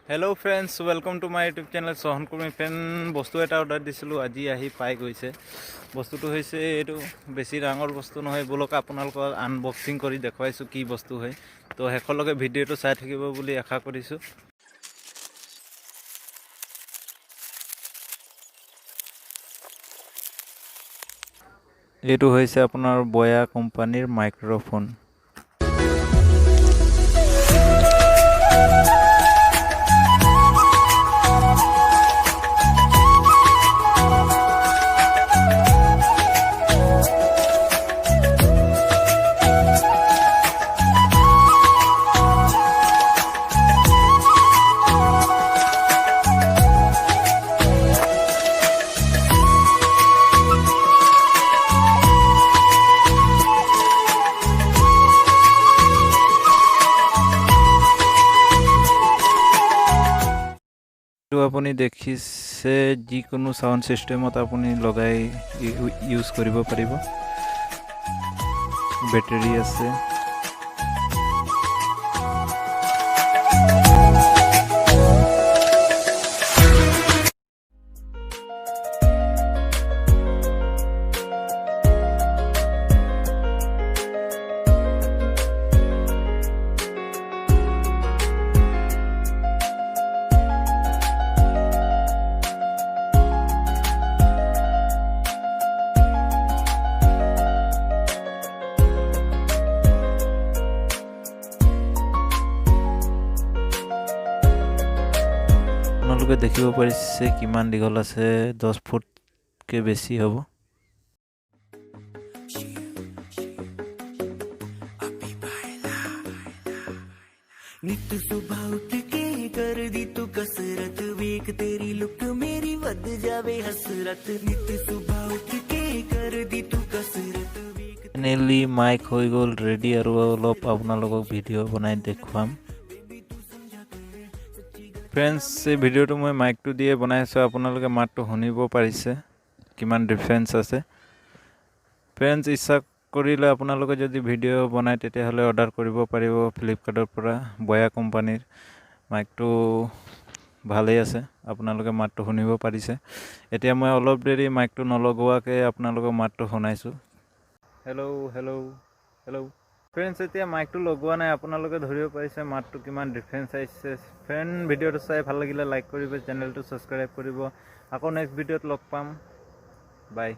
Hello friends, welcome to my YouTube channel Sohan Kurmi fan. बस्तु এটা order দিছিলোঁ, আজি আহি পাই গৈছে। বস্তুটো হৈছে এইটো বেছি ডাঙৰ বস্তু নহয়, বলক আপোনালোকক আনবক্সিং কৰি দেখুৱাইছোঁ কি বস্তু হয়। তো শেষলৈকে ভিডিঅ'টো চাই থাকিব বুলি আশা কৰিছোঁ। এইটো হৈছে আপোনাৰ বয়া কোম্পানীৰ মাইক্ৰফোন। আপুনি দেখিছে যিকোনো সাউন্ড সিস্টেমত আপুনি লগাই ইউজ কৰিব পাৰিব। বেটাৰী আছে। আপোনালোকে দেখিব পাৰিছে কিমান দীঘল আছে, 10 ফুটকে বেছি হ'ব। नित सुबह उठ के कर दी तू कसरत, वेख तेरी लुक मेरी वध जावे हसरत। नित सुबह उठ के कर दी तू कसरत, फाइनली माइक হৈ গ'ল ৰেডি, আৰু অলপ আপোনালোকক ভিডিঅ' বনাই দেখুৱাম। ফ্ৰেণ্ডছ, এই ভিডিঅ'টো মই মাইকটো দিয়ে বনাইছোঁ। আপোনালোকে মাতটো শুনিব পাৰিছে কিমান ডিফাৰেঞ্চ আছে। ফ্ৰেণ্ডছ, ইচ্ছা কৰিলে আপোনালোকে যদি ভিডিঅ' বনায় তেতিয়াহ'লে অৰ্ডাৰ কৰিব পাৰিব ফ্লিপকাৰ্টৰ পৰা। বয়া কোম্পানীৰ মাইকটো ভালেই আছে, আপোনালোকে মাতটো শুনিব পাৰিছে। এতিয়া মই অলপ দেৰি মাইকটো নলগোৱাকৈ আপোনালোকক মাতটো শুনাইছোঁ। Hello' hello' hello'. ফ্ৰেণ্ডছ, এতিয়া মাইকটো লগোৱা নাই, আপোনালোকে ধৰিব পাৰিছে মাতটো কিমান ডিফাৰেঞ্চ আহিছে। ফ্ৰেণ্ড, ভিডিঅ'টো চাই ভাল লাগিলে লাইক কৰিব, চেনেলটো ছাবস্ক্ৰাইব কৰিব। আকৌ নেক্সট ভিডিঅ'ত লগ পাম। বাই।